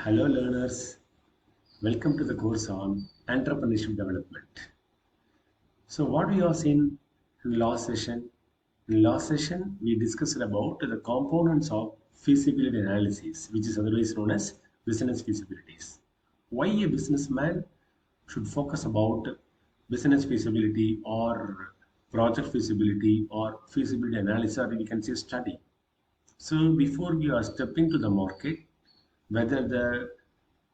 Hello, learners. Welcome to the course on entrepreneurship development. So, what we have seen in last session? In last session, we discussed about the components of feasibility analysis, which is otherwise known as business feasibilities. Why a businessman should focus about business feasibility or project feasibility or feasibility analysis, or we can say study. So, before we are stepping to the market, whether the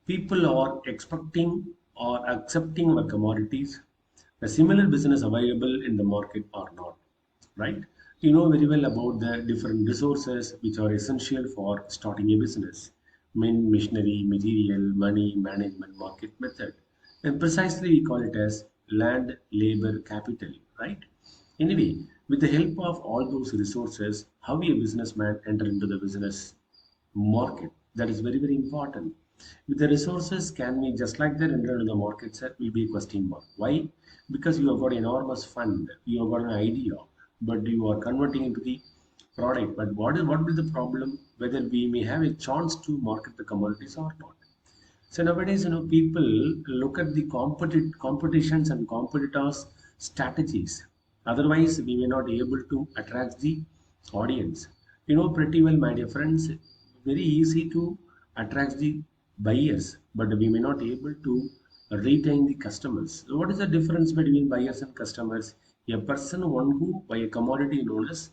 people are expecting or accepting our commodities, the similar business available in the market or not, right? You know very well about the different resources which are essential for starting a business: main machinery, material, money, management, market method. And precisely we call it as land, labor, capital, right? Anyway, with the help of all those resources, how a businessman enter into the business market? That is very, very important. With the resources, can we just like that enter into the market, sir? Will be a question mark. Why? Because you have got enormous fund, you have got an idea, but you are converting into the product. But what will the problem? Whether we may have a chance to market the commodities or not. So nowadays, people look at the competitions and competitors' strategies. Otherwise, we may not be able to attract the audience. You know pretty well, my dear friends, very easy to attract the buyers, but we may not be able to retain the customers. So what is the difference between buyers and customers? A person one who buy a commodity known as,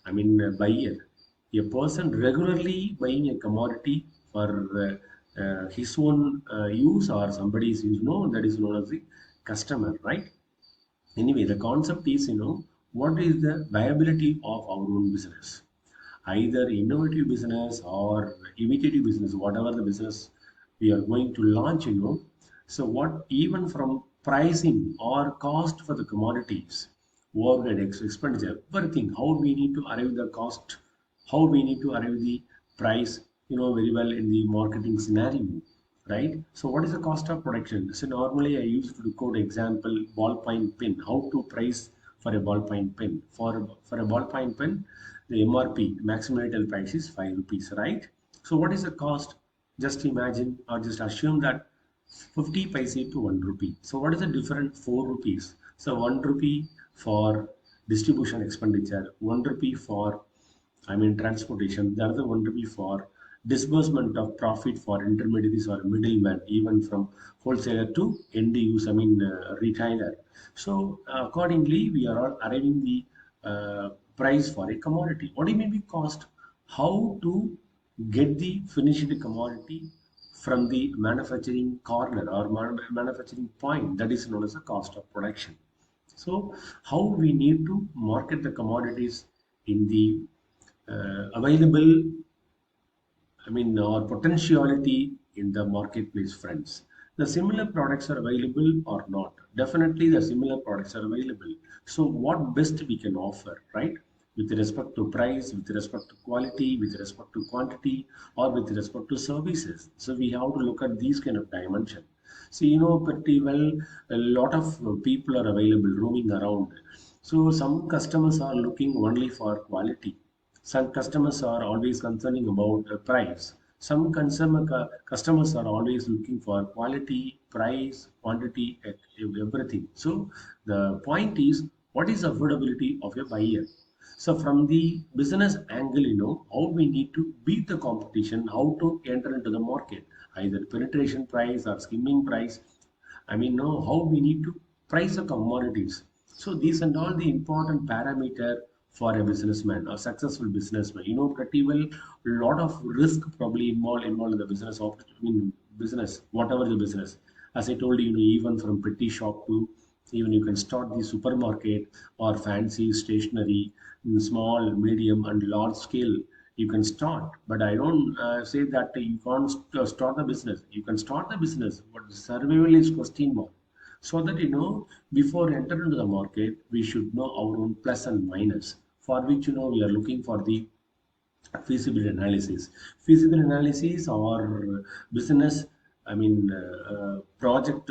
a buyer, a person regularly buying a commodity for his own use or somebody's use, no, that is known as the customer, right? Anyway, the concept is, what is the viability of our own business? Either innovative business or imitative business, whatever the business we are going to launch, So, what even from pricing or cost for the commodities, overhead expenditure, everything, how we need to arrive the cost, how we need to arrive the price, very well in the marketing scenario, right? So, what is the cost of production? So, normally I used to quote example ballpoint pen, how to price for a ballpoint pen. For a ballpoint pen, the MRP, maximum retail price, is 5 rupees, right? So what is the cost? Just imagine or just assume that 50 paise to 1 rupee. So what is the difference? 4 rupees. So 1 rupee for distribution expenditure, 1 rupee for, transportation, the other 1 rupee for disbursement of profit for intermediaries or middlemen, even from wholesaler to end use, retailer. So accordingly, we are all arriving the price for a commodity. What do you mean by cost? How to get the finished commodity from the manufacturing corner or manufacturing point, that is known as the cost of production. So how we need to market the commodities in the available, or potentiality in the marketplace, friends. The similar products are available or not? Definitely, the similar products are available. So, what best we can offer, right? With respect to price, with respect to quality, with respect to quantity, or with respect to services. So, we have to look at these kind of dimension. So, pretty well, a lot of people are available roaming around. So, some customers are looking only for quality. Some customers are always concerning about the price. Some customers are always looking for quality, price, quantity, everything. So the point is, what is affordability of a buyer? So from the business angle, how we need to beat the competition, how to enter into the market, either penetration price or skimming price. Know how we need to price the commodities. So these and all the important parameter for a businessman or successful businessman. Pretty well, a lot of risk probably involved in the business of, business, whatever the business. As I told you, even from petty shop to even you can start the supermarket or fancy stationery in small, medium, and large scale. You can start, but I don't say that you can't start the business. You can start the business, but survival is question mark. So that before enter into the market, we should know our own plus and minus, for which we are looking for the feasibility analysis. Feasibility analysis or business, project,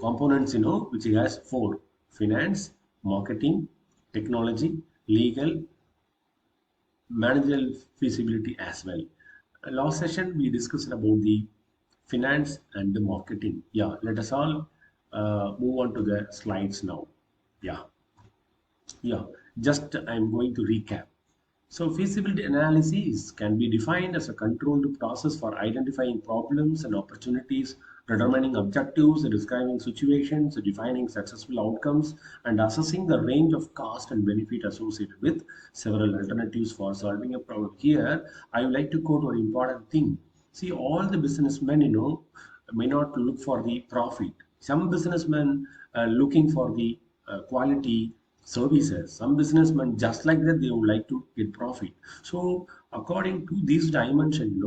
components, which has four: finance, marketing, technology, legal, managerial feasibility as well. Last session we discussed about the finance and the marketing. Yeah, let us all move on to the slides now. Yeah, yeah. Just I'm going to recap. So, feasibility analysis can be defined as a controlled process for identifying problems and opportunities, determining objectives, describing situations, defining successful outcomes, and assessing the range of cost and benefit associated with several alternatives for solving a problem. Here, I would like to quote one important thing. See, all the businessmen, may not look for the profit. Some businessmen are looking for the quality services. Some businessmen just like that they would like to get profit. So according to this dimension,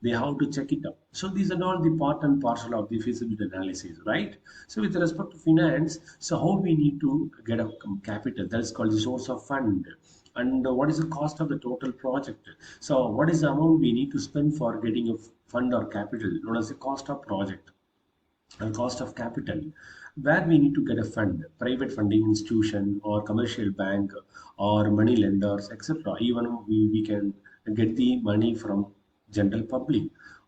they have to check it out. So these are all the part and parcel of the feasibility analysis, right? So with respect to finance, so how we need to get a capital, that is called the source of fund. And what is the cost of the total project? So what is the amount we need to spend for getting a fund or capital, known as the cost of project and cost of capital, where we need to get a fund, private funding institution or commercial bank or money lenders, etc. Even we can get the money from general public,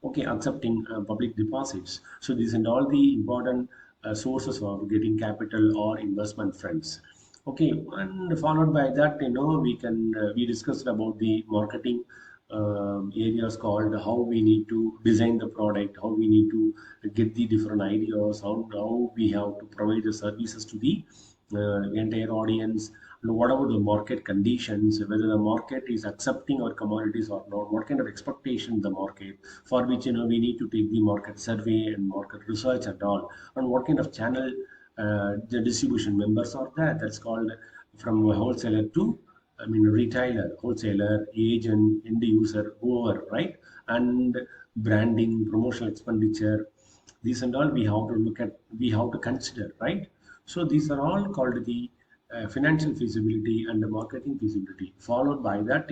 okay, accepting public deposits. So these and all the important sources of getting capital or investment funds. Okay, and followed by that, we discussed about the marketing areas, called how we need to design the product, how we need to get the different ideas, how we have to provide the services to the entire audience, and what about the market conditions, whether the market is accepting our commodities or not, what kind of expectation the market, for which we need to take the market survey and market research and all, and what kind of channel the distribution members are there. That's called from a wholesaler to, I mean, retailer, wholesaler, agent, end user, whoever, right? And branding, promotional expenditure, these and all we have to look at, we have to consider, right? So these are all called the financial feasibility and the marketing feasibility. Followed by that,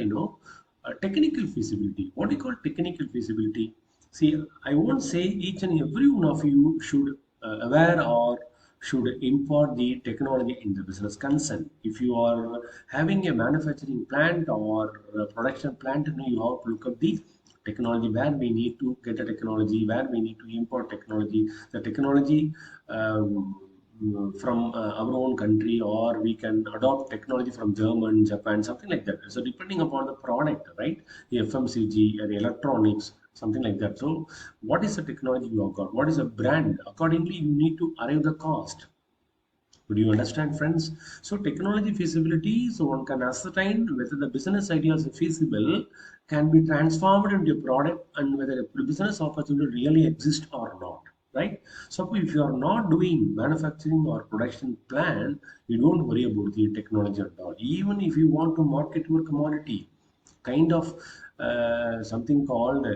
technical feasibility. What do you call technical feasibility? See, I won't say each and every one of you should aware or should import the technology in the business concern. If you are having a manufacturing plant or a production plant, you have to look at the technology, where we need to get a technology, where we need to import technology, the technology from our own country, or we can adopt technology from German, Japan, something like that. So depending upon the product, right? The FMCG or the electronics, something like that. So what is the technology you have got? What is a brand? Accordingly, you need to arrive the cost. Would you understand, friends? So, technology feasibility, so one can ascertain whether the business idea is feasible, can be transformed into a product, and whether a business opportunity really exists or not. Right? So, if you are not doing manufacturing or production plan, you don't worry about the technology at all. Even if you want to market your commodity, kind of something called,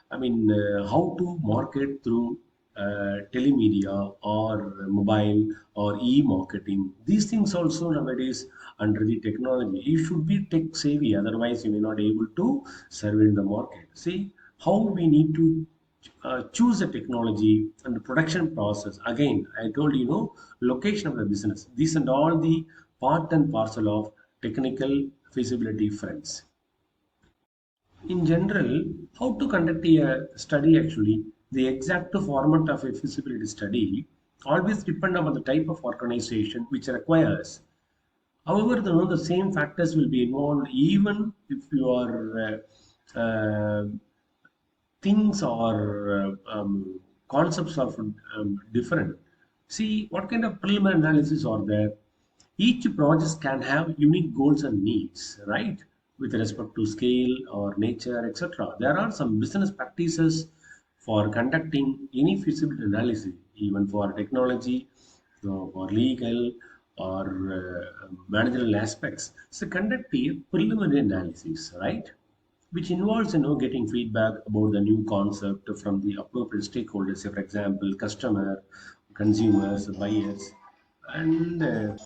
how to market through telemedia or mobile or e-marketing. These things also nowadays under the technology. You should be tech savvy, otherwise you may not able to serve in the market. See how we need to choose the technology and the production process. Again, I told location of the business. These and all the part and parcel of technical feasibility, friends. In general, how to conduct a study, actually, the exact format of a feasibility study always depend upon the type of organization which requires. However, the same factors will be involved even if your things or concepts are different. See what kind of preliminary analysis are there. Each project can have unique goals and needs, right? With respect to scale or nature, etc. There are some business practices for conducting any feasibility analysis, even for technology, so for legal or managerial aspects. So conduct a preliminary analysis, right? Which involves getting feedback about the new concept from the appropriate stakeholders, say, for example, customer, consumers, buyers, and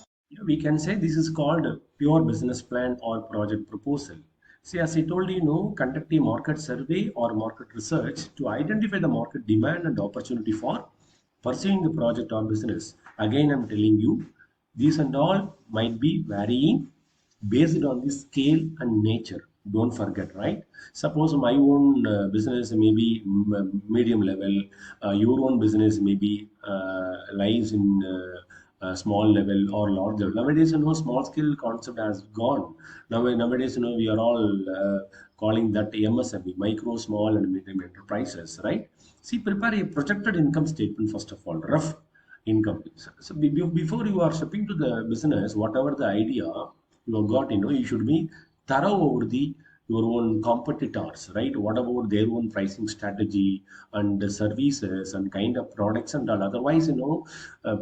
we can say this is called a pure business plan or project proposal. See, as I told you, conduct a market survey or market research to identify the market demand and opportunity for pursuing the project or business. Again, I'm telling you, these and all might be varying based on the scale and nature. Don't forget, right? Suppose my own business may be medium level, your own business maybe lies in small level or large level. Nowadays, small scale concept has gone. Nowadays, we are all calling that MSME, micro, small, and medium enterprises, right? See, prepare a projected income statement first of all, rough income. So before you are stepping to the business, whatever the idea you have got, you should be thorough over the your own competitors, right? What about their own pricing strategy and the services and kind of products and all? Otherwise,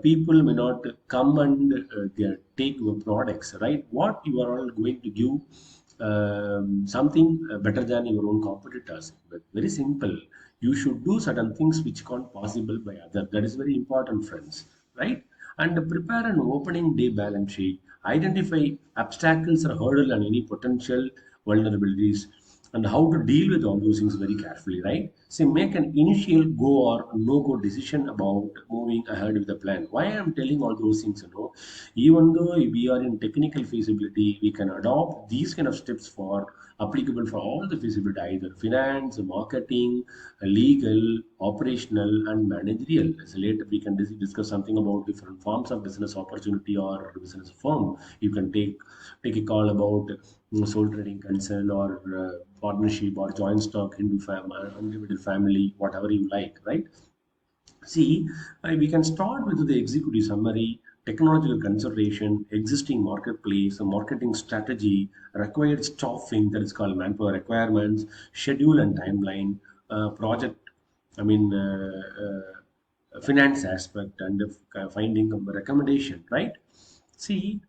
people may not come and take your products, right? What you are all going to give something better than your own competitors. But very simple. You should do certain things which can't possible by other. That is very important, friends, right? And prepare an opening day balance sheet. Identify obstacles or hurdle and any potential vulnerabilities and how to deal with all those things very carefully, right? Say, make an initial go or no go decision about moving ahead with the plan. Why I'm telling all those things, even though we are in technical feasibility, we can adopt these kind of steps for applicable for all the feasibility, either finance, marketing, legal, operational, and managerial. So later we can discuss something about different forms of business opportunity or business firm. You can take a call about sole trading concern or partnership or joint stock individual family, whatever you like, right? See, we can start with the executive summary, technological consideration, existing marketplace, a marketing strategy, required staffing, that is called manpower requirements, schedule and timeline, project, I mean, finance aspect, and finding a recommendation, right? See,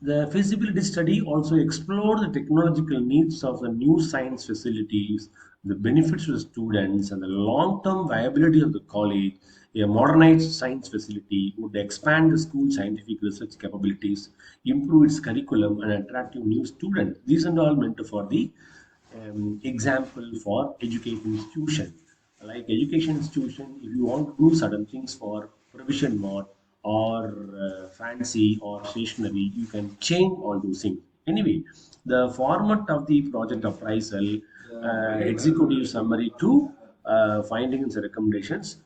the feasibility study also explored the technological needs of the new science facilities, the benefits to the students, and the long-term viability of the college. A modernized science facility would expand the school's scientific research capabilities, improve its curriculum, and attract new students. These are all meant for the example for education institution. Like education institution, if you want to do certain things for provision mart or fancy or stationery, you can change all those things. Anyway, the format of the project appraisal, executive summary to findings and recommendations,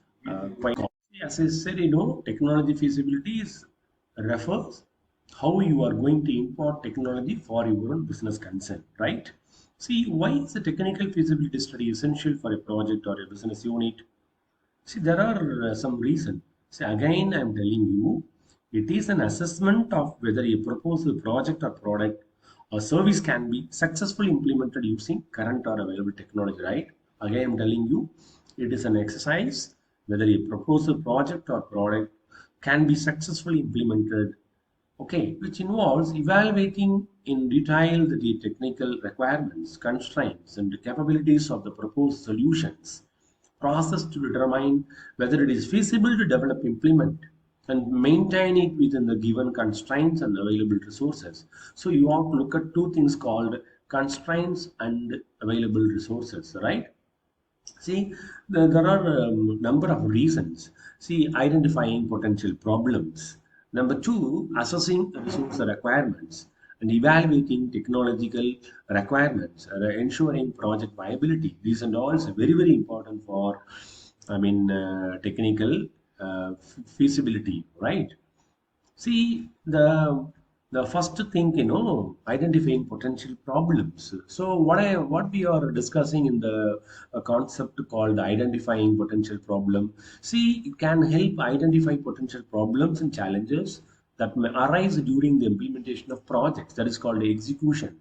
quite common. As I said, technology feasibility is refers how you are going to import technology for your own business concern, right? See, why is the technical feasibility study essential for a project or a business unit? See, there are some reasons. See, again, I'm telling you, it is an assessment of whether a proposed project or product or service can be successfully implemented using current or available technology, right? Again, I'm telling you, it is an exercise whether a proposed project or product can be successfully implemented, okay, which involves evaluating in detail the technical requirements, constraints, and the capabilities of the proposed solutions process to determine whether it is feasible to develop, implement, and maintain it within the given constraints and available resources. So you have to look at two things called constraints and available resources, right? See, there are number of reasons. See, identifying potential problems. Number two, assessing resource requirements and evaluating technological requirements, ensuring project viability. These are also very, very important for, technical feasibility, right? See, the first thing, identifying potential problems. So what we are discussing in the concept called identifying potential problem. See, it can help identify potential problems and challenges that may arise during the implementation of projects. That is called execution.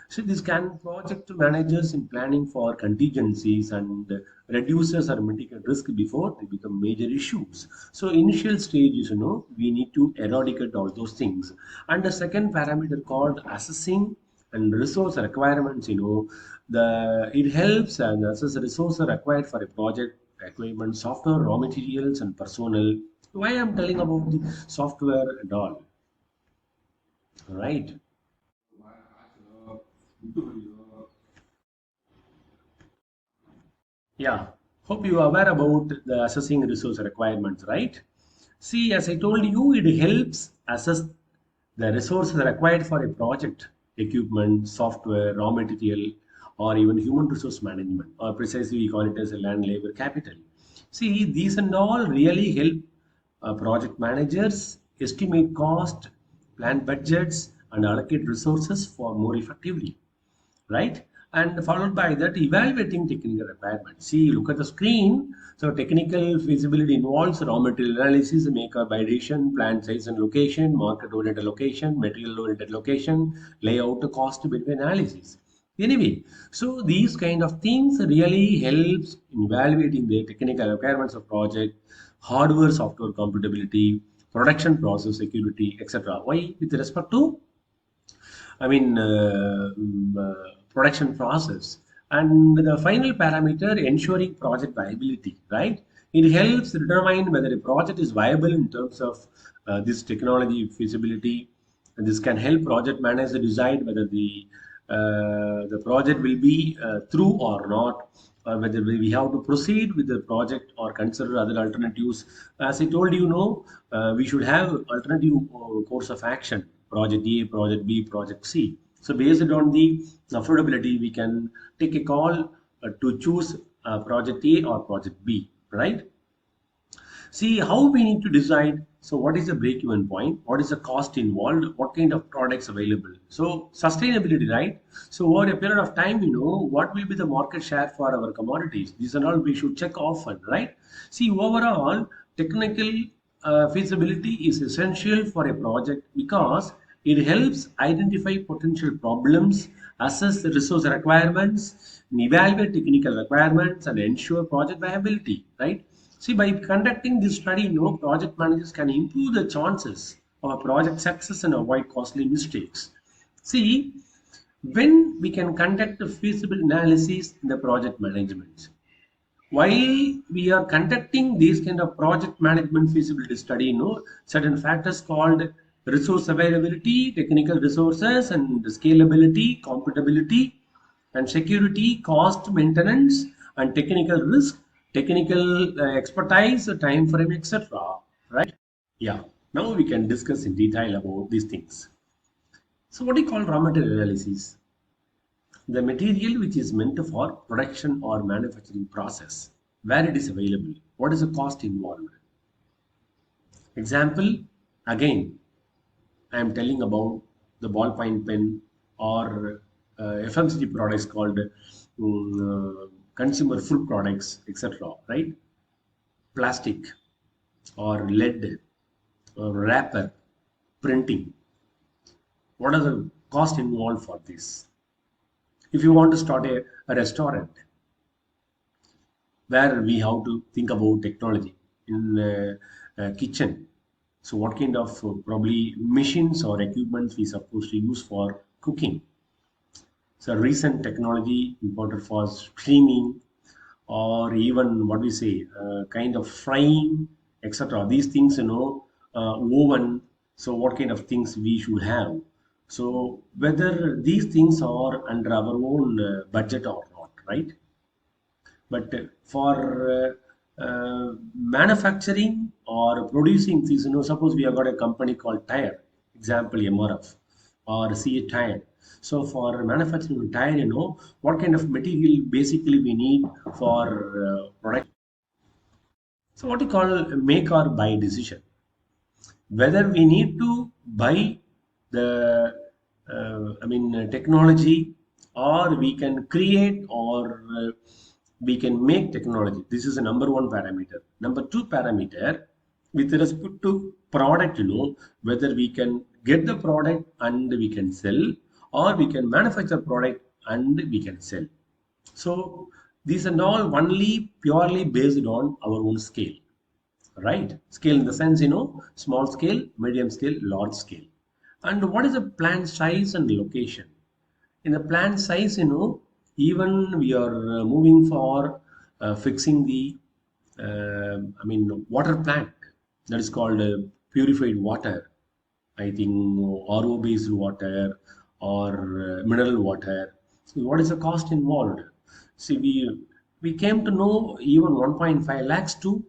So this can project managers in planning for contingencies and reduces or mitigate risk before they become major issues. So initial stages, we need to eradicate all those things. And the second parameter called assessing and resource requirements, it helps and assess the resource required for a project, equipment, software, raw materials, and personnel. Why I'm telling about the software and all, right? Yeah, hope you are aware about the assessing resource requirements, right? See, as I told you, it helps assess the resources required for a project, equipment, software, raw material, or even human resource management, or precisely we call it as a land labor capital. See, these and all really help project managers estimate cost, plan budgets, and allocate resources for more effectively, right? And followed by that, evaluating technical requirements. See, look at the screen. So, technical feasibility involves raw material analysis, make or buy decision, plant size and location, market oriented location, material oriented location, layout, cost benefit analysis. Anyway, so these kind of things really helps in evaluating the technical requirements of project, hardware, software compatibility, production process security, etc. Why? With respect to production process. And the final parameter, ensuring project viability, right? It helps determine whether a project is viable in terms of this technology feasibility. And this can help project manager decide whether the project will be through or not, or whether we have to proceed with the project or consider other alternatives. As I told you, we should have alternative course of action, project A, project B, project C. So based on the affordability, we can take a call to choose project A or project B, right? See how we need to decide. So, what is the break even point? What is the cost involved? What kind of products available? So, sustainability, right? So, over a period of time, what will be the market share for our commodities? These are all we should check often, right? See, overall, technical feasibility is essential for a project because it helps identify potential problems, assess the resource requirements, and evaluate technical requirements, and ensure project viability, right? See, by conducting this study, project managers can improve the chances of a project success and avoid costly mistakes. See, when we can conduct a feasible analysis in the project management, while we are conducting these kind of project management feasibility study, certain factors called resource availability, technical resources, and scalability, compatibility, and security, cost, maintenance, and technical risk, technical expertise, time frame, etc. Right? Yeah. Now we can discuss in detail about these things. So, what do you call raw material analysis? The material which is meant for production or manufacturing process, where it is available, what is the cost involved. Example, again, I am telling about the ballpoint pen or FMCG products called consumer food products, etc. Right? Plastic or lead or wrapper, printing. What are the cost involved for this? If you want to start a restaurant, where we have to think about technology in kitchen. So what kind of probably machines or equipment we supposed to use for cooking? So recent technology imported for streaming or even what we say kind of frying, etc. These things, oven. So what kind of things we should have? So whether these things are under our own budget or not, right? But for manufacturing or producing things, suppose we have got a company called Tire, example MRF or CA Tire. So for manufacturing tire, what kind of material basically we need for product. So what you call make or buy decision, whether we need to buy the technology, or we can create, or we can make technology. This is a number one parameter. Number two parameter, with respect to product, whether we can get the product and we can sell, or we can manufacture product and we can sell. So these are all only purely based on our own scale, right? Scale in the sense, small scale, medium scale, large scale. And what is the plant size and location? In the plant size, even we are moving for fixing the water plant, that is called purified water, I think, RO based water or mineral water. So what is the cost involved? See, we came to know even 1.5 lakhs to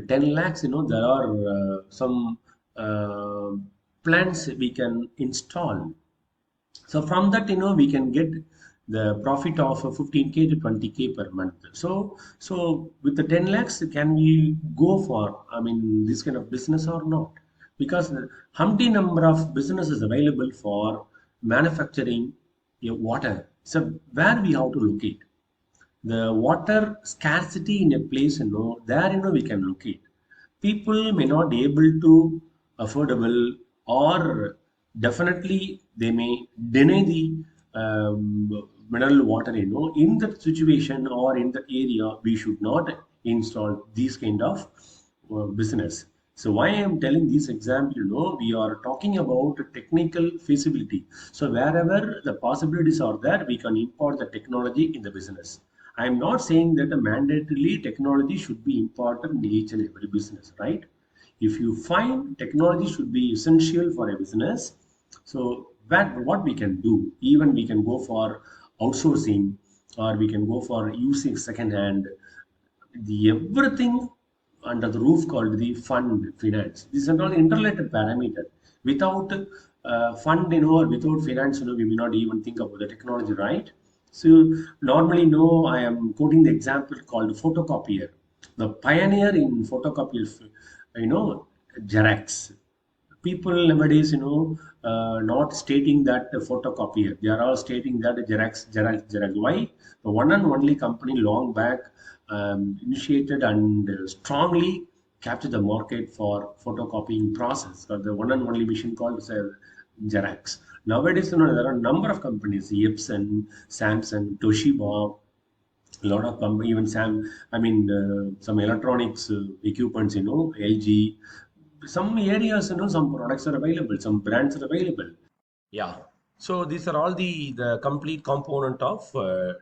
10 lakhs. There are some plants we can install So from that, we can get the profit of 15K to 20K per month. So with the 10 lakhs, can we go for, I mean, this kind of business or not? Because the Humpty number of businesses available for manufacturing water. So where we have to locate the water scarcity in a place, there, we can locate. People may not be able to affordable, or definitely they may deny the mineral water, in that situation or in the area, we should not install these kind of business. So why I am telling this example, we are talking about technical feasibility. So wherever the possibilities are there, we can import the technology in the business. I am not saying that a mandatorily technology should be important in each and every business, right? If you find technology should be essential for a business, so what we can do, even we can go for outsourcing, or we can go for using second hand, the everything under the roof called the fund finance. These are all interrelated parameter. Without fund, or without finance, we may not even think about the technology, right? So normally, I am quoting the example called photocopier. The pioneer in photocopier, you know, Xerox. People nowadays, not stating that the photocopier. They are all stating that Xerox, Xerox, Xerox. Why? The one and only company long back initiated and strongly captured the market for photocopying process, or the one and only machine called Xerox. Nowadays, there are a number of companies: Epson, Samsung, Toshiba, a lot of even some electronics equipments, LG. Some areas, some products are available, some brands are available. Yeah. So these are all the complete component of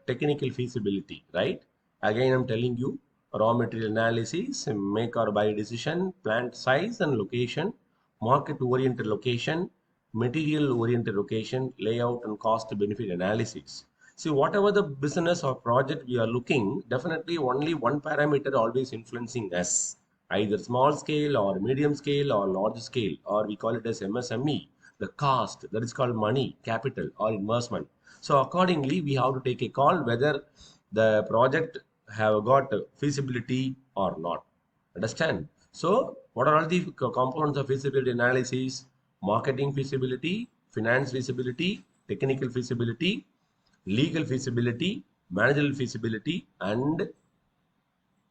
technical feasibility, right? Again, I'm telling you: raw material analysis, make or buy decision, plant size and location, market oriented location, material oriented location, layout and cost benefit analysis. See, whatever the business or project we are looking, definitely only one parameter always influencing us, either small scale or medium scale or large scale, or we call it as MSME, the cost, that is called money, capital or investment. So accordingly, we have to take a call whether the project have got feasibility or not. Understand? So what are all the components of feasibility analysis? Marketing feasibility, finance feasibility, technical feasibility, legal feasibility, managerial feasibility, and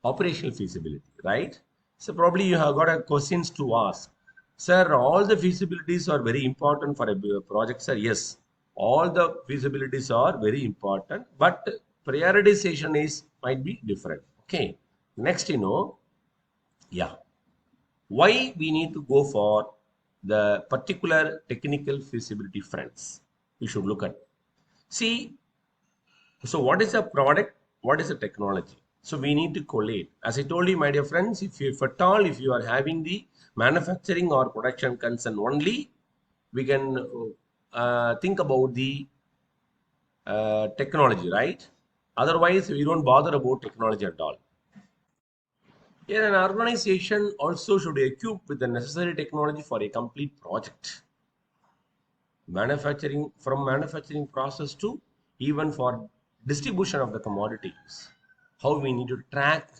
operational feasibility, right? So probably you have got a questions to ask. Sir, all the feasibilities are very important for a project, sir. Yes, all the feasibilities are very important, but prioritization is might be different. Okay. Next, yeah, why we need to go for the particular technical feasibility friends? We should look at. See, so what is a product? What is a technology? So we need to collate. As I told you, my dear friends, if at all, if you are having the manufacturing or production concern only, we can think about the technology, right? Otherwise, we don't bother about technology at all. Yeah, an organization also should equip with the necessary technology for a complete project. Manufacturing, from manufacturing process to even for distribution of the commodities, how we need to track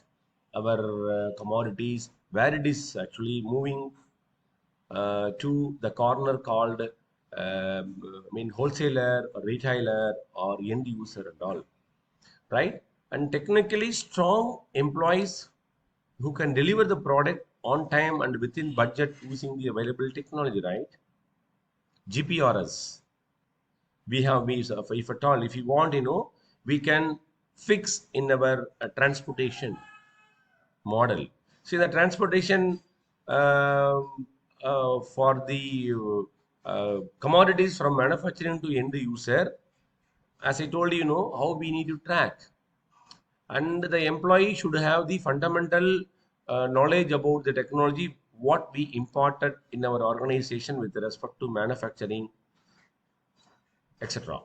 our commodities, where it is actually moving to the corner called wholesaler or retailer or end user and all, right? And technically strong employees who can deliver the product on time and within budget using the available technology, right? GPRS, we have means of, if at all, if you want, we can fix in our transportation model. See, the transportation for the commodities from manufacturing to end user, as I told you, how we need to track, and the employee should have the fundamental knowledge about the technology what we imported in our organization with respect to manufacturing, etc.,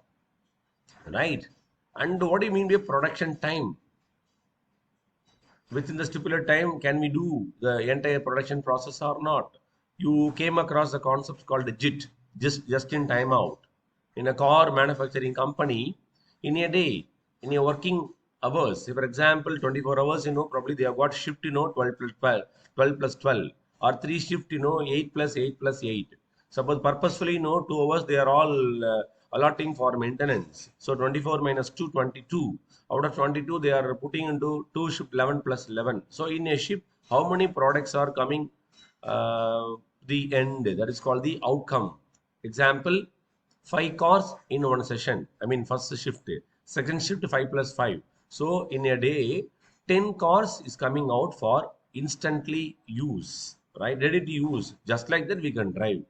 right? And what do you mean by production time? Within the stipulated time, can we do the entire production process or not? You came across the concept called JIT, just in time out. in a car manufacturing company, in a day, in your working hours, say for example, 24 hours, probably they have got shift, 12 plus 12, 12 plus 12, or three shift, 8 plus 8 plus 8. Suppose purposefully, 2 hours, they are all allotting for maintenance. So 24 minus 2, 22. Out of 22, they are putting into 2 shift 11 plus 11. So in a shift, how many products are coming uh, the end? That is called the outcome. Example, 5 cars in one session. I mean, first shift. Second shift, 5 plus 5. So in a day, 10 cars is coming out for instantly use, right? Ready to use. Just like that, we can drive.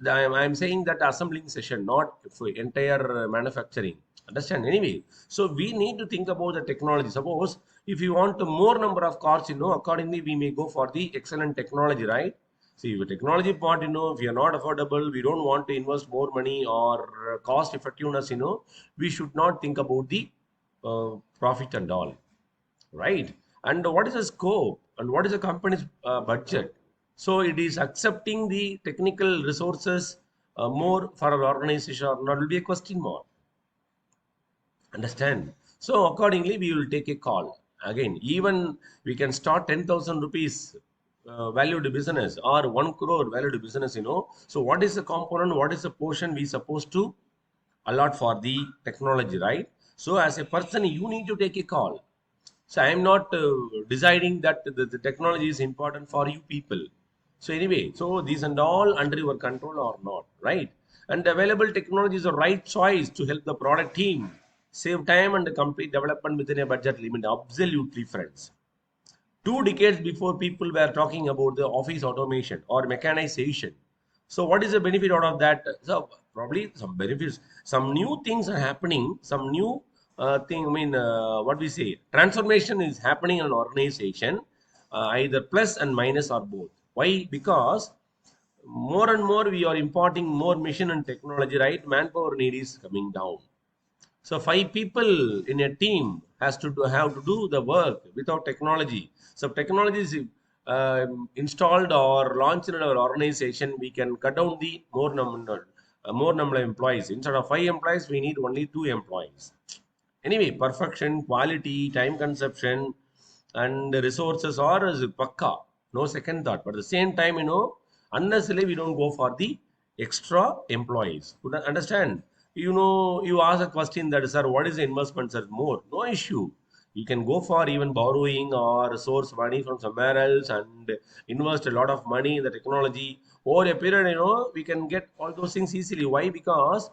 I'm saying that assembling session, not for entire manufacturing. Understand? Anyway, so we need to think about the technology. Suppose if you want more number of cars, accordingly we may go for the excellent technology, right? See, the technology part, if you're not affordable, we don't want to invest more money or cost effectiveness, we should not think about the profit and all, right? And what is the scope and what is the company's budget? So it is accepting the technical resources more for our organization or not will be a question mark. Understand? So accordingly, we will take a call. Again, even we can start 10,000 rupees valued business or 1 crore valued business, So what is the component? What is the portion we supposed to allot for the technology, right? So as a person, you need to take a call. So I am not deciding that the technology is important for you people. So anyway, so these and all under your control or not, right? And available technology is the right choice to help the product team save time and complete development within a budget limit. Absolutely, friends. 2 decades before, people were talking about the office automation or mechanization. So what is the benefit out of that? So probably some benefits, some new things are happening, some new thing. I mean, what we say, transformation is happening in an organization, either plus and minus or both. Why? Because more and more we are importing more machine and technology, right? Manpower need is coming down. So 5 people in a team has to have to do the work without technology. So technology is installed or launched in our organization, we can cut down the more number of employees. Instead of 5 employees, we need only 2 employees. Anyway, perfection, quality, time consumption, and resources are is pakka. No second thought. But at the same time, unnecessarily we don't go for the extra employees. You understand? You ask a question that, sir, what is the investment, sir? More. No issue. You can go for even borrowing or source money from somewhere else and invest a lot of money in the technology. Over a period, we can get all those things easily. Why? Because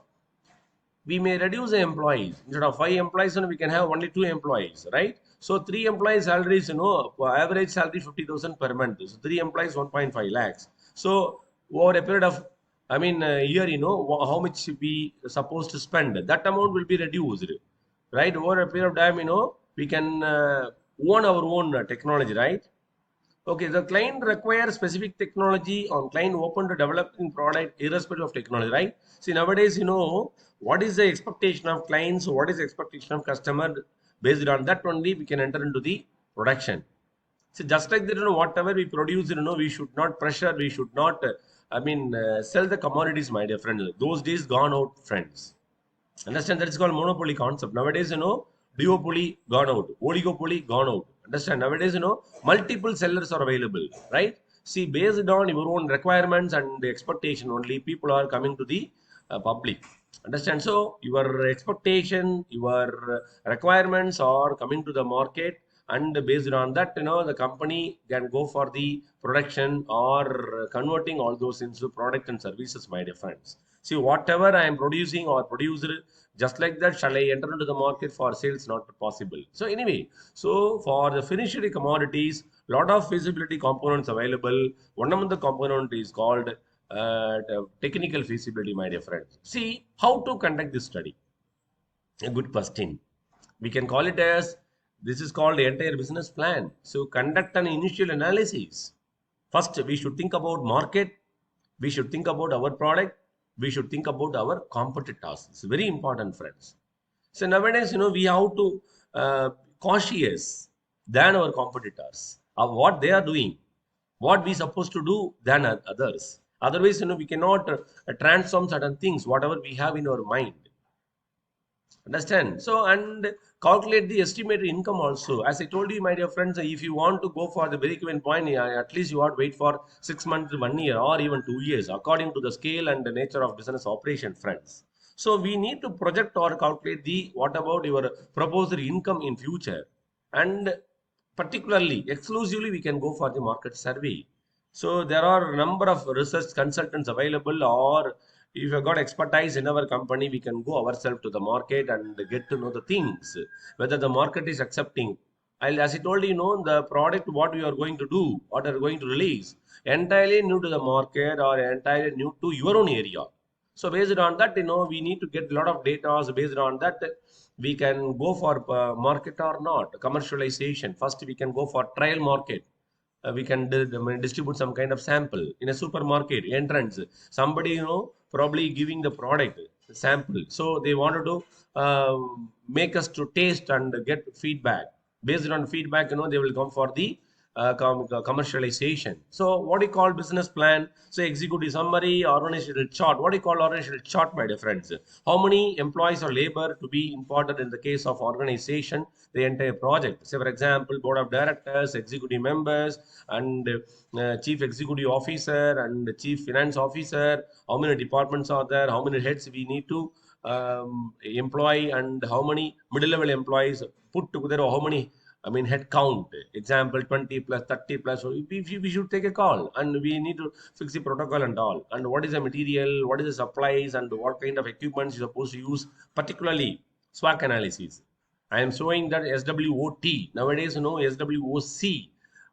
we may reduce the employees. Instead of 5 employees, we can have only 2 employees, right? So 3 employees salaries, average salary 50,000 per month. So 3 employees, 1.5 lakhs. So over a period of, I mean, year, how much we supposed to spend. That amount will be reduced, right? Over a period of time, we can own our own technology, right? Okay, the client requires specific technology on client open to developing product irrespective of technology, right? See, nowadays, what is the expectation of clients, what is the expectation of customer. Based on that only, we can enter into the production. So just like that, whatever we produce, we should not pressure, we should not, sell the commodities, my dear friend. Those days gone out, friends. Understand that is called monopoly concept. Nowadays, duopoly gone out, oligopoly gone out. Understand? Nowadays, multiple sellers are available, right? See, based on your own requirements and the expectation only, people are coming to the public. Understand? So, your expectation, your requirements are coming to the market, and based on that, the company can go for the production or converting all those into product and services, my dear friends. See, whatever I am producing or produced, just like that, shall I enter into the market for sales? Not possible. So anyway, so for the finished commodities, lot of feasibility components available. One of the component is called technical feasibility, my dear friends. See, how to conduct this study? A good question. We can call it as, this is called the entire business plan. So conduct an initial analysis. First, we should think about market. We should think about our product. We should think about our competitors. It's very important, friends. So nowadays, we have to cautious than our competitors of what they are doing, what we supposed to do than others. Otherwise, we cannot transform certain things whatever we have in our mind. Understand? So, and calculate the estimated income also. As I told you, my dear friends, if you want to go for the break-even point, at least you have to wait for 6 months, 1 year, or even 2 years, according to the scale and the nature of business operation, friends. So, we need to project or calculate the what about your proposed income in future, and particularly, exclusively, we can go for the market survey. So there are a number of research consultants available, or if you got expertise in our company, we can go ourselves to the market and get to know the things, whether the market is accepting. As I told you, the product, what we are going to do, what we are going to release, entirely new to the market or entirely new to your own area. So based on that, we need to get a lot of data. So based on that, we can go for market or not commercialization. First, we can go for trial market. We can distribute some kind of sample in a supermarket entrance. Somebody, probably giving the product sample, so they wanted to make us to taste and get feedback. Based on feedback, they will come for the commercialization. So what do you call business plan? So executive summary, organizational chart. What do you call organizational chart, my dear friends? How many employees or labor to be important in the case of organization, the entire project? Say for example, board of directors, executive members, and chief executive officer and chief finance officer. How many departments are there? How many heads we need to employ, and how many middle level employees put together, or how many, I mean, head count. Example 20 plus 30 plus. So we should take a call, and we need to fix the protocol and all. And what is the material, what is the supplies, and what kind of equipment you're supposed to use, particularly SWOT analysis. I am showing that SWOT. Nowadays, SWOC.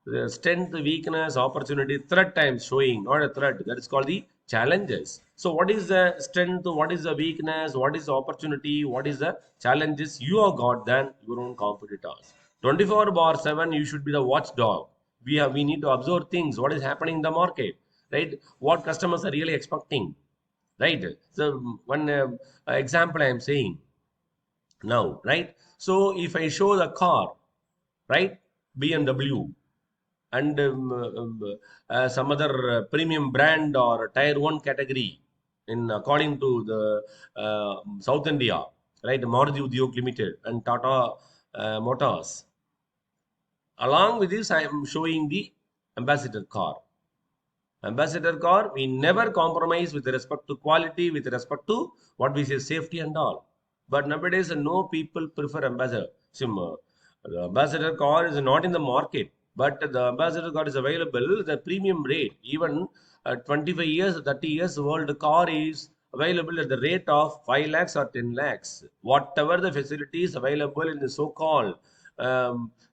The strength, weakness, opportunity, threat I am showing, not a threat. That is called the challenges. So what is the strength? What is the weakness? What is the opportunity? What is the challenges you have got than your own competitors? 24 bar 7, you should be the watchdog. We need to observe things, what is happening in the market, right? What customers are really expecting, right? So one example I am saying now, right? So if I show the car, right, BMW, and some other premium brand or tier 1 category in according to the South India, right? Maruti Udyog Limited and Tata Motors. Along with this, I am showing the ambassador car. Ambassador car, we never compromise with respect to quality, with respect to what we say safety and all. But nowadays, no people prefer ambassador. The ambassador car is not in the market, but the ambassador car is available the premium rate. Even 25 years, 30 years old car is available at the rate of 5 lakhs or 10 lakhs. Whatever the facilities available in the so-called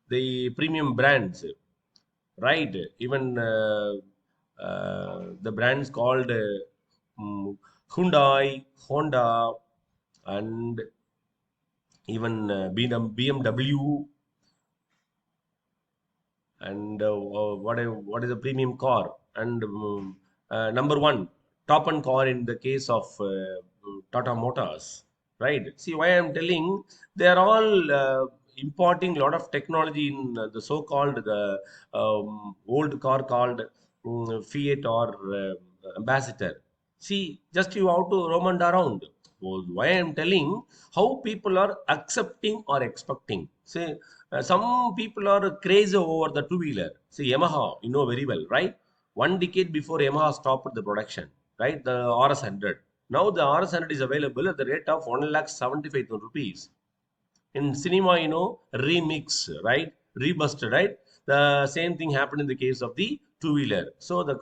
the premium brands, right? Even the brands called Hyundai, Honda, and even BMW, and what is a premium car, and number one top end car in the case of Tata Motors, right? See why I'm telling, they are all importing a lot of technology in the so-called the old car called Fiat or Ambassador. See, just you have to roam and around. Well, why I'm telling, how people are accepting or expecting. Say, some people are crazy over the two-wheeler. See, Yamaha, you know very well, right? 1 decade before Yamaha stopped the production, right? The RS100. Now the RS100 is available at the rate of 1,75,000 rupees. In cinema, remix, right? Rebusted, right? The same thing happened in the case of the two-wheeler. So the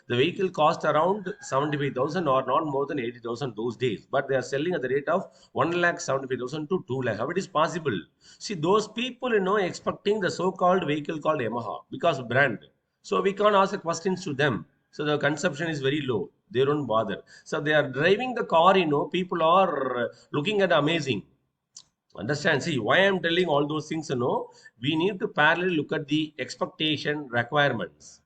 vehicle cost around 75,000 or not more than 80,000 those days, but they are selling at the rate of 1,75,000 to 2 lakh. How it is possible? See, those people, expecting the so-called vehicle called Yamaha because brand. So we can't ask questions to them. So the consumption is very low. They don't bother. So they are driving the car, people are looking at amazing. Understand? See, why I'm telling all those things, we need to parallelly look at the expectation requirements,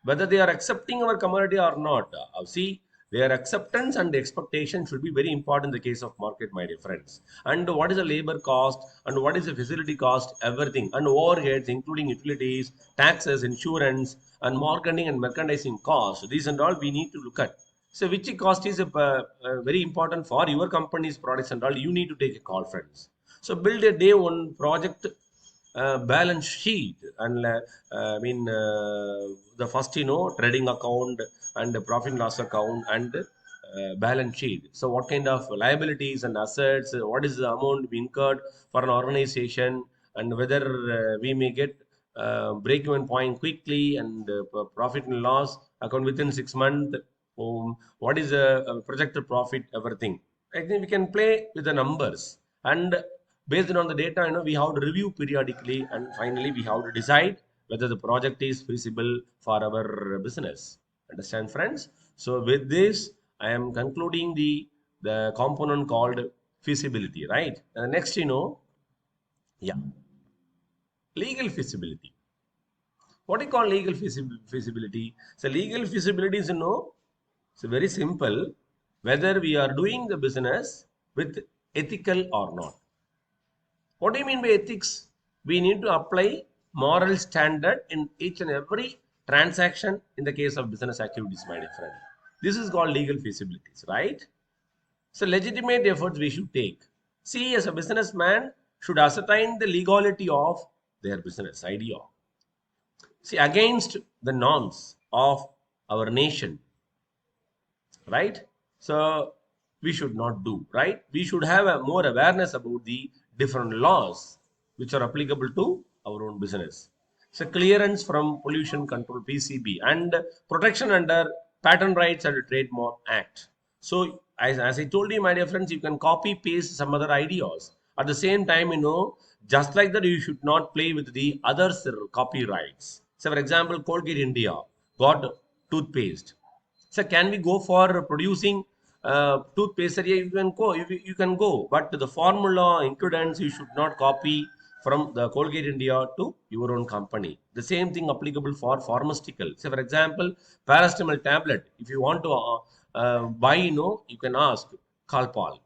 whether they are accepting our commodity or not. See, Their acceptance and expectation should be very important in the case of market, my dear friends. And what is the labor cost and what is the facility cost, everything, and overheads, including utilities, taxes, insurance, and marketing and merchandising costs. These and all we need to look at. So, which cost is very important for your company's products and all, you need to take a call, friends. So, build a day one project balance sheet and the first trading account and the profit and loss account and balance sheet. So what kind of liabilities and assets, what is the amount we incurred for an organization, and whether we may get break even point quickly, and profit and loss account within 6 months. What is the projected profit, everything. I think we can play with the numbers, and based on the data, we have to review periodically, and finally we have to decide whether the project is feasible for our business. Understand, friends? So with this, I am concluding the component called feasibility, right? Next, yeah, legal feasibility. What do you call legal feasibility? So legal feasibility is, it's very simple, whether we are doing the business with ethical or not. What do you mean by ethics? We need to apply moral standard in each and every transaction in the case of business activities, my dear friend. This is called legal feasibilities, right? So legitimate efforts we should take. See, as a businessman should ascertain the legality of their business idea. See, against the norms of our nation, right? So we should not do, right? We should have a more awareness about the different laws which are applicable to our own business. So clearance from pollution control, PCB, and protection under patent rights and trademark act. So as I told you, my dear friends, you can copy paste some other ideas at the same time. Just like that, you should not play with the others copyrights. So for example, Colgate India got toothpaste. So can we go for producing toothpaste? Yeah, you can go, but the formula, ingredients, you should not copy from the Colgate India to your own company. The same thing applicable for pharmaceutical. So for example, paracetamol tablet. If you want to buy, you can ask Calpol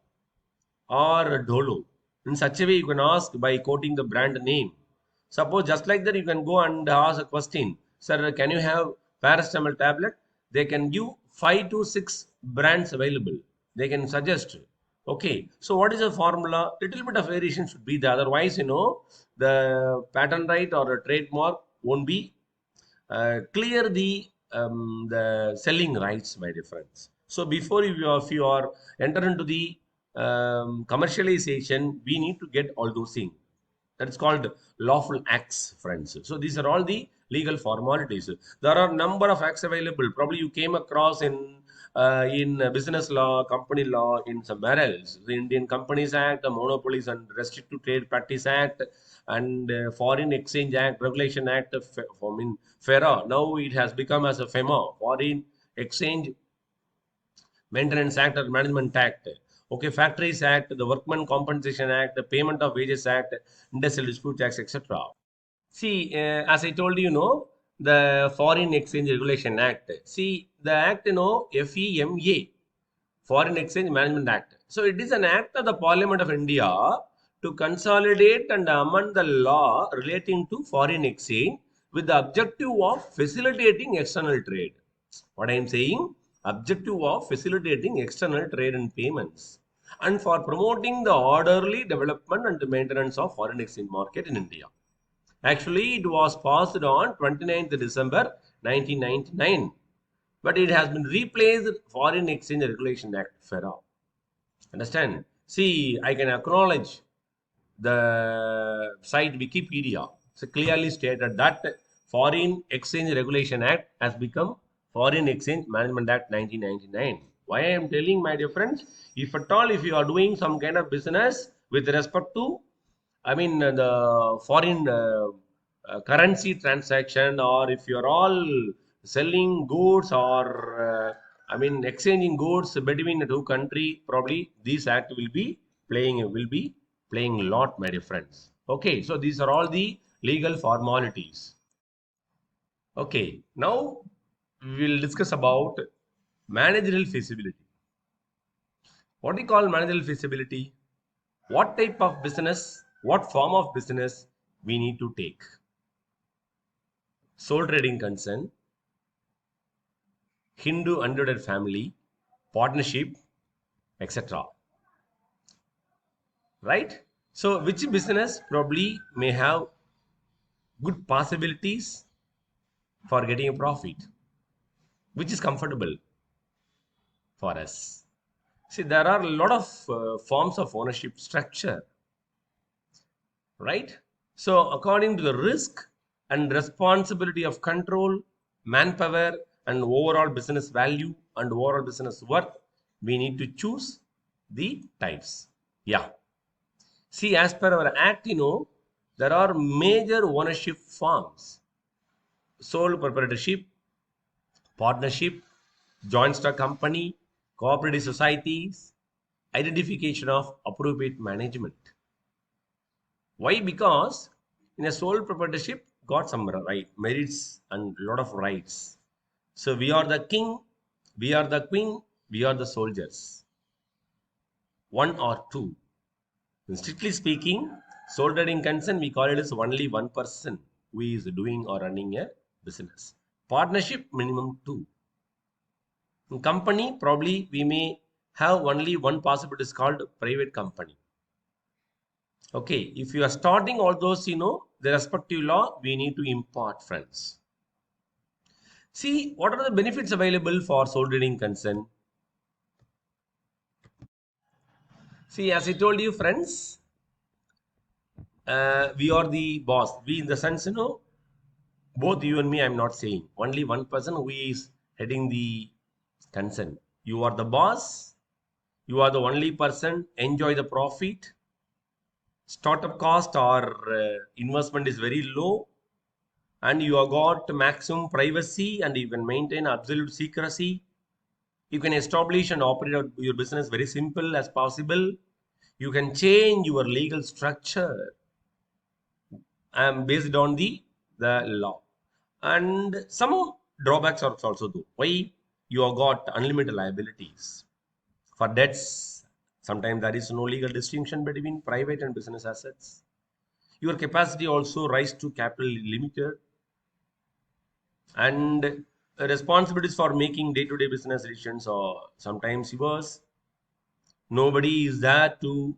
or Dolo. In such a way, you can ask by quoting the brand name. Suppose just like that, you can go and ask a question, sir, can you have paracetamol tablet? They can give 5 to 6 brands available. They can suggest. Okay, so what is the formula? Little bit of variation should be there. Otherwise, the patent right or a trademark won't be clear the selling rights, my dear friends. So before if you are enter into the commercialization, we need to get all those things. That's called lawful acts, friends. So these are all the legal formalities. There are number of acts available. Probably you came across in business law, company law, in somewhere else. The Indian Companies Act, the Monopolies and Restricted Trade Practice Act, and Foreign Exchange Act, Regulation Act, FERA. Now it has become as a FEMA, Foreign Exchange Maintenance Act or Management Act. Okay, Factories Act, the Workmen Compensation Act, the Payment of Wages Act, Industrial Dispute Act, etc. See, as I told you, the Foreign Exchange Regulation Act. See, the act, FEMA, Foreign Exchange Management Act. So it is an act of the Parliament of India to consolidate and amend the law relating to foreign exchange with the objective of facilitating external trade. What I am saying, objective of facilitating external trade and payments, and for promoting the orderly development and the maintenance of foreign exchange market in India. Actually, it was passed on 29th December 1999, but it has been replaced Foreign Exchange Regulation Act, FERA. Understand? See, I can acknowledge the site Wikipedia. So clearly stated that Foreign Exchange Regulation Act has become Foreign Exchange Management Act 1999. Why I am telling, my dear friends, if at all if you are doing some kind of business with respect to, the foreign currency transaction, or if you are all selling goods or exchanging goods between the two country, probably this act will be playing a lot, my dear friends. Okay, so these are all the legal formalities. Okay, now we will discuss about Managerial feasibility. What do you call managerial feasibility? What type of business, what form of business we need to take? Sole trading concern, Hindu undivided family, partnership, etc. Right? So, which business probably may have good possibilities for getting a profit, which is comfortable for us? See, there are a lot of forms of ownership structure, right? So, according to the risk and responsibility of control, manpower, and overall business value and overall business worth, we need to choose the types. Yeah. See, as per our act, there are major ownership forms: sole proprietorship, partnership, joint stock company, cooperative societies, identification of appropriate management. Why? Because in a sole proprietorship, got some merits and lot of rights. So we are the king, we are the queen, we are the soldiers. One or two. Strictly speaking, sole trading concern, we call it as only one person who is doing or running a business. Partnership, minimum two. In company, probably we may have only one possibility is called private company. Okay, if you are starting all those, the respective law, we need to import, friends. See, what are the benefits available for sole trading concern? See, as I told you, friends, we are the boss. We, in the sense, both you and me, I'm not saying. Only one person who is heading the concern. You are the boss. You are the only person. Enjoy the profit. Startup cost or investment is very low, and you have got maximum privacy, and you can maintain absolute secrecy. You can establish and operate your business very simple as possible. You can change your legal structure based on the law. And some drawbacks are also though. Why? You have got unlimited liabilities for debts. Sometimes there is no legal distinction between private and business assets. Your capacity also rise to capital limited, and responsibilities for making day-to-day business decisions are sometimes yours. Nobody is there to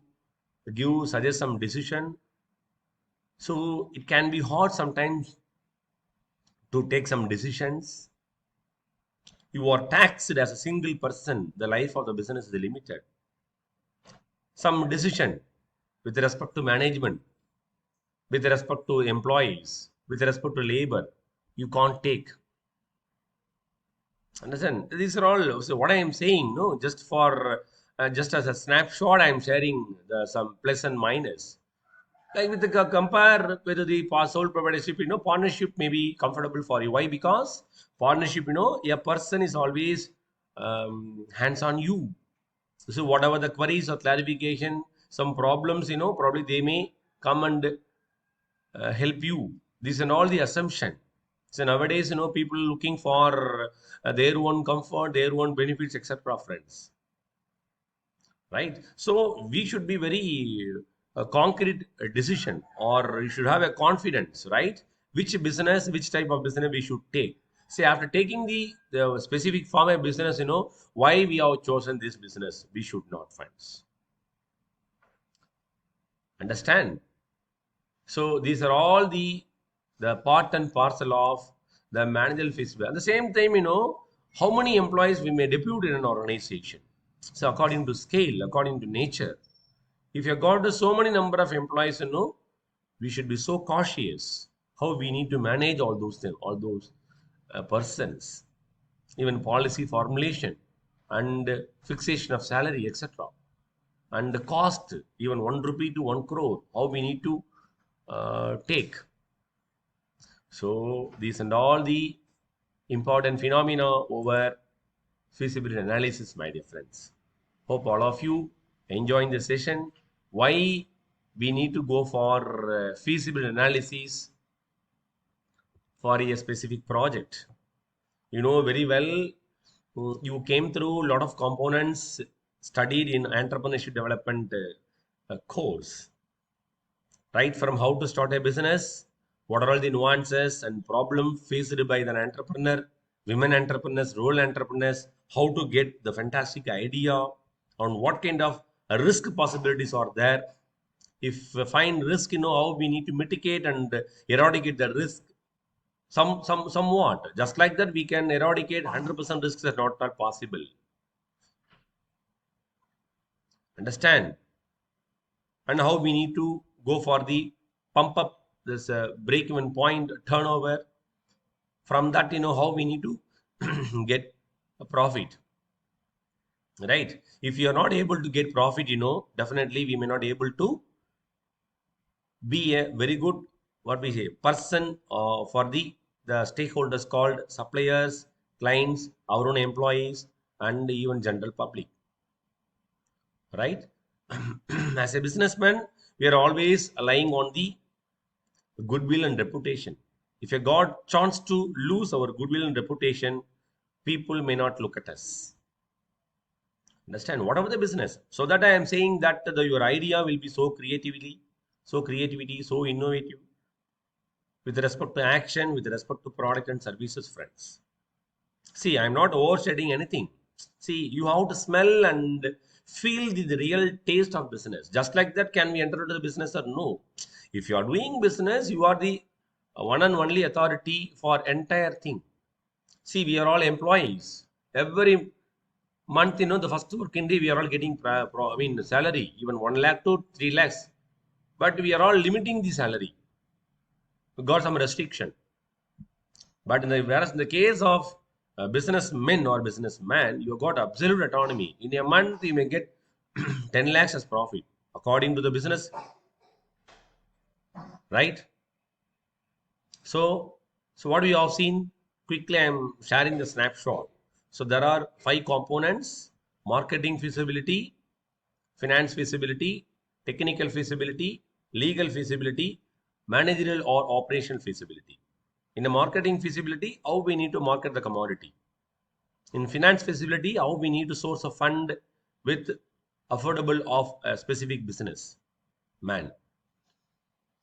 suggest some decision, so it can be hard sometimes to take some decisions. You are taxed as a single person. The life of the business is limited. Some decision with respect to management, with respect to employees, with respect to labor, you can't take. Understand? These are all. So what I am saying, no, just for just as a snapshot, I am sharing some plus and minus. Like with the compare with the sole proprietorship, partnership may be comfortable for you. Why? Because partnership, a person is always hands on you. So whatever the queries or clarification, some problems, probably they may come and help you. This and all the assumption. So nowadays, people looking for their own comfort, their own benefits, etc. Friends, right? So we should be very concrete decision, or you should have a confidence, right? Which business, which type of business we should take. Say after taking the specific form of business, why we have chosen this business, we should not, friends. Understand? So these are all the part and parcel of the managerial feasibility. At the same time, how many employees we may depute in an organization. So according to scale, according to nature, if you have got so many number of employees, we should be so cautious how we need to manage all those things, all those persons, even policy formulation and fixation of salary, etc. And the cost, even 1 rupee to 1 crore, how we need to take. So these and all the important phenomena over feasibility analysis, my dear friends. Hope all of you enjoying the session. Why we need to go for feasibility analysis for a specific project? You know very well, You came through a lot of components studied in entrepreneurship development course, right? From how to start a business, what are all the nuances and problem faced by an entrepreneur, women entrepreneurs, rural entrepreneurs, how to get the fantastic idea on what kind of risk possibilities are there. If we find risk, how we need to mitigate and eradicate the risk. Somewhat. Just like that, we can eradicate 100% risks are not possible. Understand? And how we need to go for the pump up this break even point turnover. From that, how we need to get a profit, right? If you are not able to get profit, definitely we may not able to be a very good, what we say, person for the stakeholders called suppliers, clients, our own employees, and even general public, right? As a businessman, we are always relying on the goodwill and reputation. If you got chance to lose our goodwill and reputation, people may not look at us. Understand? Whatever the business. So that I am saying that your idea will be so innovative, with respect to action, with respect to product and services, friends. See, I'm not overstating anything. See, you have to smell and feel the real taste of business. Just like that, can we enter into the business or no? If you are doing business, you are the one and only authority for entire thing. See, we are all employees. Every month, the first working day, we are all getting, salary, even 1 lakh to 3 lakhs. But we are all limiting the salary. We got some restriction. But whereas in the case of businessmen or businessman, you got absolute autonomy. In a month, you may get 10 lakhs as profit according to the business, right? So, so what we have seen quickly, I'm sharing the snapshot. So there are 5 components: marketing feasibility, finance feasibility, technical feasibility, legal feasibility, managerial or operational feasibility. In the marketing feasibility, how we need to market the commodity. In finance feasibility, how we need to source a fund with affordable of a specific business man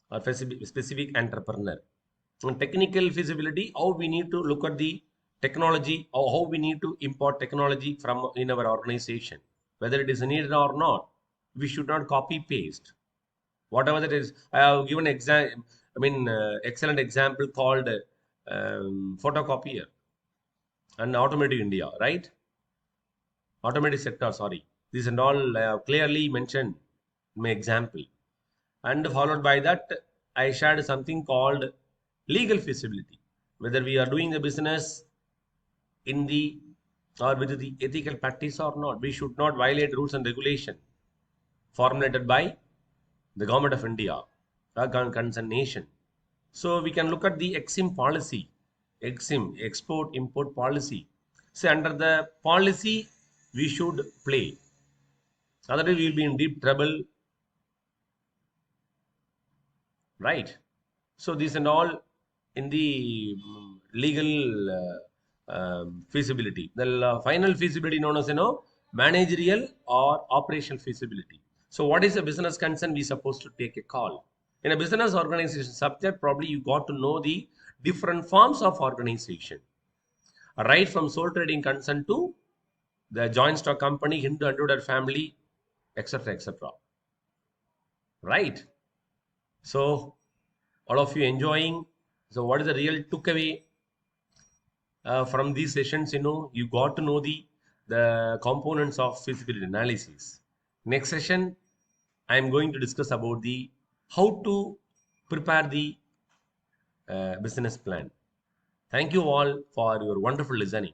or specific entrepreneur. In technical feasibility, how we need to look at the technology or how we need to import technology from in our organization, whether it is needed or not. We should not copy paste whatever that is. I have given excellent example called photocopier and automotive India, right? Automotive sector, sorry. These and all clearly mentioned in my example. And followed by that, I shared something called legal feasibility. Whether we are doing the business in the or with the ethical practice or not, we should not violate rules and regulation formulated by the government of India, a concerned nation. So we can look at the EXIM policy, EXIM, export import policy. So under the policy, we should play. Otherwise, we will be in deep trouble, right? So these and all in the legal feasibility. The final feasibility known as managerial or operational feasibility. So what is a business concern? We supposed to take a call. In a business organization subject, probably you got to know the different forms of organization, right from sole trading concern to the joint stock company, Hindu undivided family, etc., etc. Right? So all of you enjoying. So what is the real took away from these sessions? You got to know the components of feasibility analysis. Next session, I am going to discuss about the how to prepare the business plan. Thank you all for your wonderful listening.